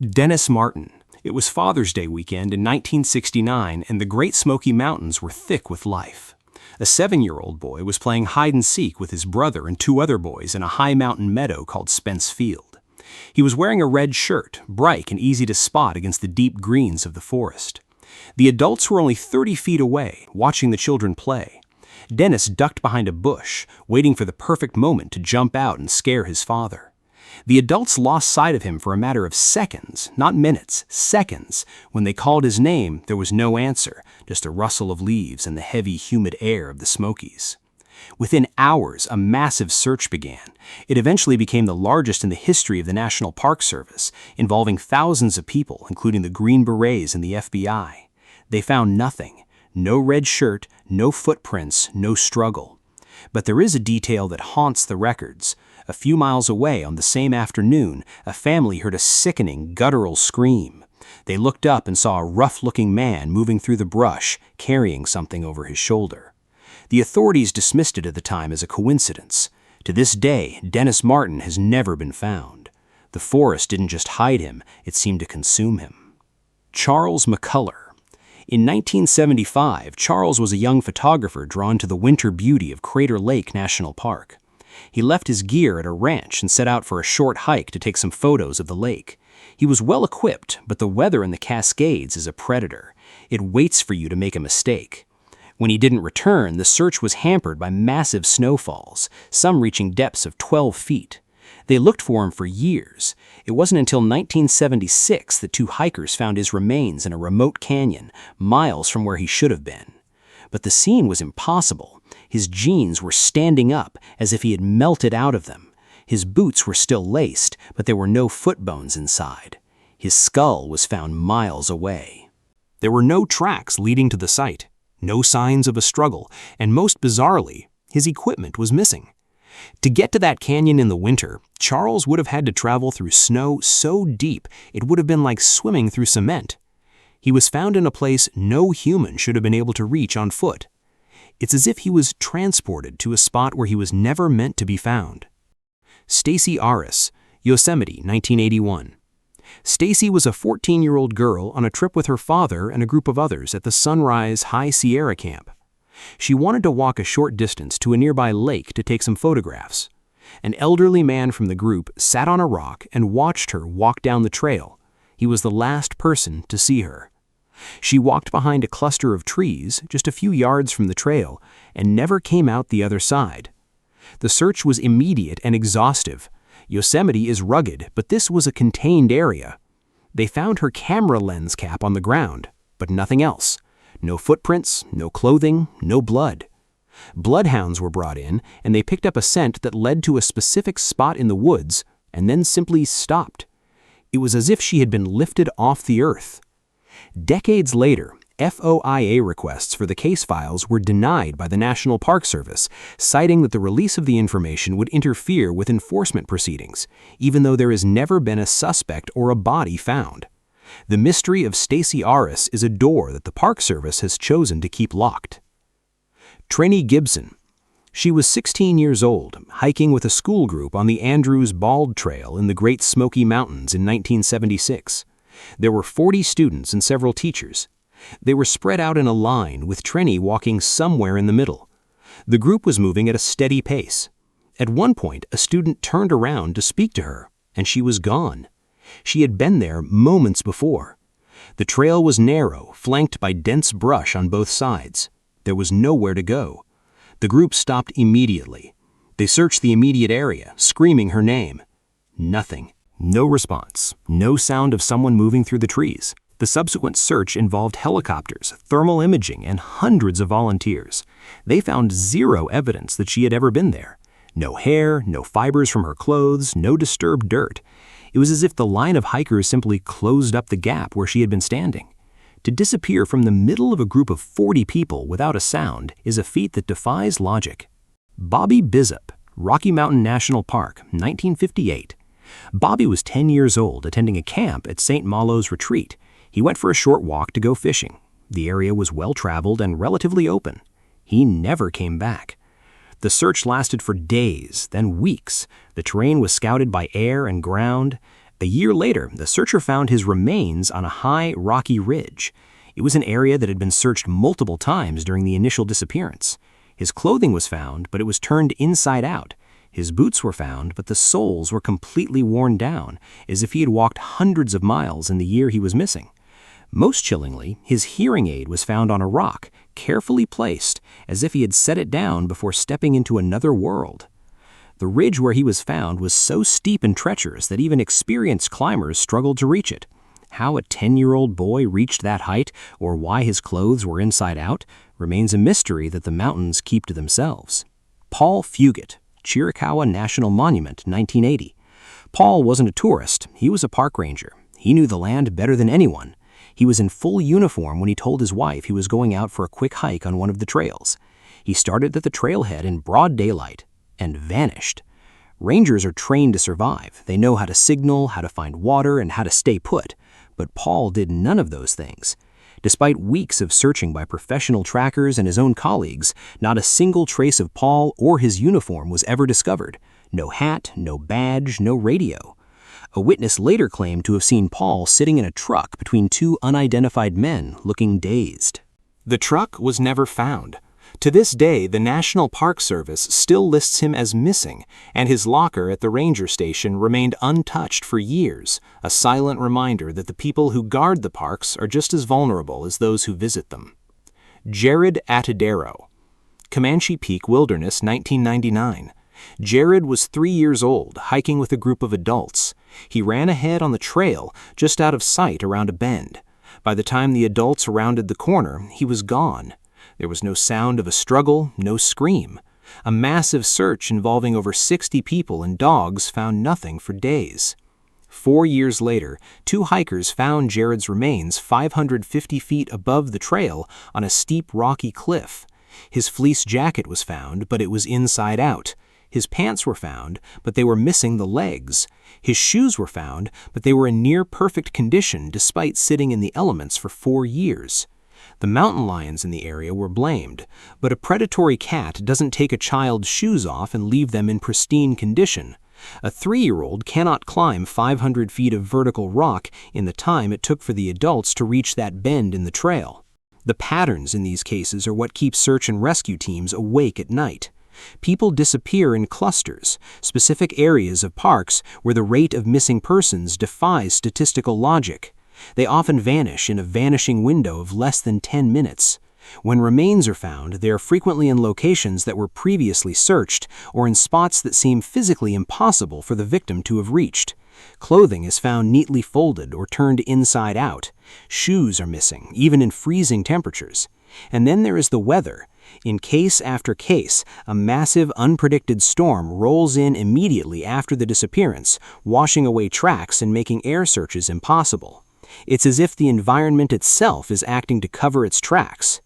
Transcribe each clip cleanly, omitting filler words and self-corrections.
Dennis Martin. It was Father's Day weekend in 1969, and the Great Smoky Mountains were thick with life. A 7-year-old boy was playing hide-and-seek with his brother and 2 other boys in a high mountain meadow called Spence Field. He was wearing a red shirt, bright and easy to spot against the deep greens of the forest. The adults were only 30 feet away, watching the children play. Dennis ducked behind a bush, waiting for the perfect moment to jump out and scare his father. The adults lost sight of him for a matter of seconds, not minutes, seconds. When they called his name, there was no answer, just a rustle of leaves and the heavy, humid air of the Smokies. Within hours, a massive search began. It eventually became the largest in the history of the National Park Service, involving thousands of people, including the Green Berets and the FBI. They found nothing. No red shirt, no footprints, no struggle. But there is a detail that haunts the records. A few miles away on the same afternoon, a family heard a sickening, guttural scream. They looked up and saw a rough-looking man moving through the brush, carrying something over his shoulder. The authorities dismissed it at the time as a coincidence. To this day, Dennis Martin has never been found. The forest didn't just hide him, it seemed to consume him. Charles McCullar. In 1975, Charles was a young photographer drawn to the winter beauty of Crater Lake National Park. He left his gear at a ranch and set out for a short hike to take some photos of the lake. He was well equipped, but the weather in the Cascades is a predator. It waits for you to make a mistake. When he didn't return, the search was hampered by massive snowfalls, some reaching depths of 12 feet. They looked for him for years. It wasn't until 1976 that 2 hikers found his remains in a remote canyon, miles from where he should have been. But the scene was impossible. His jeans were standing up as if he had melted out of them. His boots were still laced, but there were no foot bones inside. His skull was found miles away. There were no tracks leading to the site, no signs of a struggle, and most bizarrely, his equipment was missing. To get to that canyon in the winter, Charles would have had to travel through snow so deep it would have been like swimming through cement. He was found in a place no human should have been able to reach on foot. It's as if he was transported to a spot where he was never meant to be found. Stacy Aris, Yosemite, 1981. Stacy was a 14-year-old girl on a trip with her father and a group of others at the Sunrise High Sierra Camp. She wanted to walk a short distance to a nearby lake to take some photographs. An elderly man from the group sat on a rock and watched her walk down the trail. He was the last person to see her. She walked behind a cluster of trees just a few yards from the trail and never came out the other side. The search was immediate and exhaustive. Yosemite is rugged, but this was a contained area. They found her camera lens cap on the ground, but nothing else. No footprints, no clothing, no blood. Bloodhounds were brought in, and they picked up a scent that led to a specific spot in the woods and then simply stopped. It was as if she had been lifted off the earth. Decades later, FOIA requests for the case files were denied by the National Park Service, citing that the release of the information would interfere with enforcement proceedings, even though there has never been a suspect or a body found. The mystery of Stacy Aris is a door that the Park Service has chosen to keep locked. Trini Gibson. She was 16 years old, hiking with a school group on the Andrews Bald Trail in the Great Smoky Mountains in 1976. There were 40 students and several teachers. They were spread out in a line, with Trini walking somewhere in the middle. The group was moving at a steady pace. At one point, a student turned around to speak to her, and she was gone. She had been there moments before. The trail was narrow, flanked by dense brush on both sides. There was nowhere to go. The group stopped immediately. They searched the immediate area, screaming her name. Nothing. No response. No sound of someone moving through the trees. The subsequent search involved helicopters, thermal imaging, and hundreds of volunteers. They found zero evidence that she had ever been there. No hair, no fibers from her clothes, no disturbed dirt. It was as if the line of hikers simply closed up the gap where she had been standing. To disappear from the middle of a group of 40 people without a sound is a feat that defies logic. Bobby Bizup, Rocky Mountain National Park, 1958. Bobby was 10 years old, attending a camp at St. Malo's Retreat. He went for a short walk to go fishing. The area was well-traveled and relatively open. He never came back. The search lasted for days, then weeks. The terrain was scouted by air and ground. A year later, the searcher found his remains on a high, rocky ridge. It was an area that had been searched multiple times during the initial disappearance. His clothing was found, but it was turned inside out. His boots were found, but the soles were completely worn down, as if he had walked hundreds of miles in the year he was missing. Most chillingly, his hearing aid was found on a rock, carefully placed, as if he had set it down before stepping into another world. The ridge where he was found was so steep and treacherous that even experienced climbers struggled to reach it. How a 10-year-old boy reached that height, or why his clothes were inside out, remains a mystery that the mountains keep to themselves. Paul Fugit, Chiricahua National Monument, 1980. Paul wasn't a tourist, he was a park ranger. He knew the land better than anyone. He was in full uniform when he told his wife he was going out for a quick hike on one of the trails. He started at the trailhead in broad daylight and vanished. Rangers are trained to survive. They know how to signal, how to find water, and how to stay put. But Paul did none of those things. Despite weeks of searching by professional trackers and his own colleagues, not a single trace of Paul or his uniform was ever discovered. No hat, no badge, no radio. A witness later claimed to have seen Paul sitting in a truck between two unidentified men, looking dazed. The truck was never found. To this day, the National Park Service still lists him as missing, and his locker at the ranger station remained untouched for years, a silent reminder that the people who guard the parks are just as vulnerable as those who visit them. Jared Atadero, Comanche Peak Wilderness, 1999. Jared was 3 years old, hiking with a group of adults. He ran ahead on the trail, just out of sight around a bend. By the time the adults rounded the corner, he was gone. There was no sound of a struggle, no scream. A massive search involving over 60 people and dogs found nothing for days. 4 years later, 2 hikers found Jared's remains 550 feet above the trail on a steep rocky cliff. His fleece jacket was found, but it was inside out. His pants were found, but they were missing the legs. His shoes were found, but they were in near-perfect condition despite sitting in the elements for 4 years. The mountain lions in the area were blamed, but a predatory cat doesn't take a child's shoes off and leave them in pristine condition. A 3-year-old cannot climb 500 feet of vertical rock in the time it took for the adults to reach that bend in the trail. The patterns in these cases are what keep search and rescue teams awake at night. People disappear in clusters, specific areas of parks where the rate of missing persons defies statistical logic. They often vanish in a vanishing window of less than 10 minutes. When remains are found, they are frequently in locations that were previously searched or in spots that seem physically impossible for the victim to have reached. Clothing is found neatly folded or turned inside out. Shoes are missing, even in freezing temperatures. And then there is the weather. In case after case, a massive, unpredicted storm rolls in immediately after the disappearance, washing away tracks and making air searches impossible. It's as if the environment itself is acting to cover its tracks.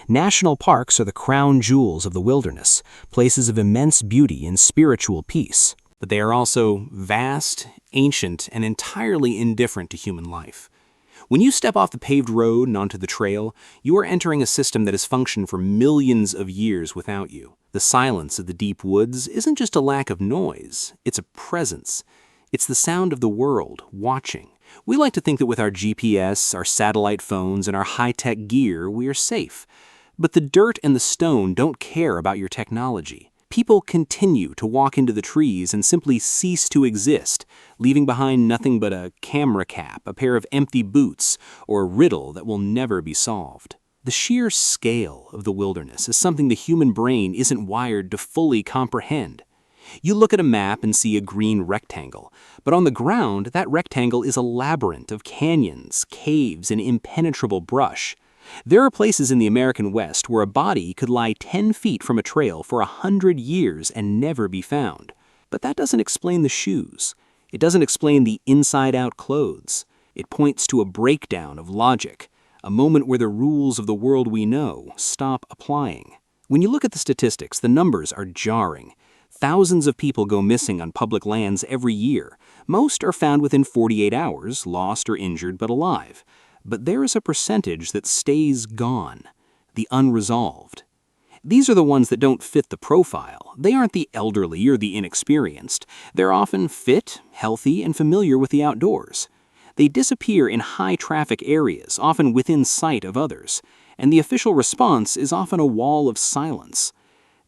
National parks are the crown jewels of the wilderness, places of immense beauty and spiritual peace. But they are also vast, ancient, and entirely indifferent to human life. When you step off the paved road and onto the trail, you are entering a system that has functioned for millions of years without you. The silence of the deep woods isn't just a lack of noise, it's a presence. It's the sound of the world, watching. We like to think that with our GPS, our satellite phones, and our high-tech gear, we are safe. But the dirt and the stone don't care about your technology. People continue to walk into the trees and simply cease to exist, leaving behind nothing but a camera cap, a pair of empty boots, or a riddle that will never be solved. The sheer scale of the wilderness is something the human brain isn't wired to fully comprehend. You look at a map and see a green rectangle, but on the ground, that rectangle is a labyrinth of canyons, caves, and impenetrable brush. There are places in the American West where a body could lie 10 feet from a trail for 100 years and never be found. But that doesn't explain the shoes. It doesn't explain the inside-out clothes. It points to a breakdown of logic, a moment where the rules of the world we know stop applying. When you look at the statistics, the numbers are jarring. Thousands of people go missing on public lands every year. Most are found within 48 hours, lost or injured but alive. But there is a percentage that stays gone, the unresolved. These are the ones that don't fit the profile. They aren't the elderly or the inexperienced. They're often fit, healthy, and familiar with the outdoors. They disappear in high-traffic areas, often within sight of others, and the official response is often a wall of silence.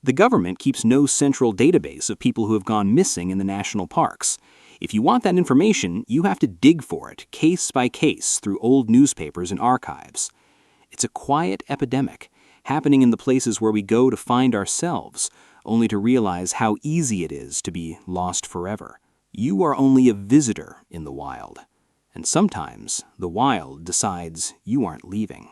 The government keeps no central database of people who have gone missing in the national parks. If you want that information, you have to dig for it, case by case, through old newspapers and archives. It's a quiet epidemic, happening in the places where we go to find ourselves, only to realize how easy it is to be lost forever. You are only a visitor in the wild, and sometimes the wild decides you aren't leaving.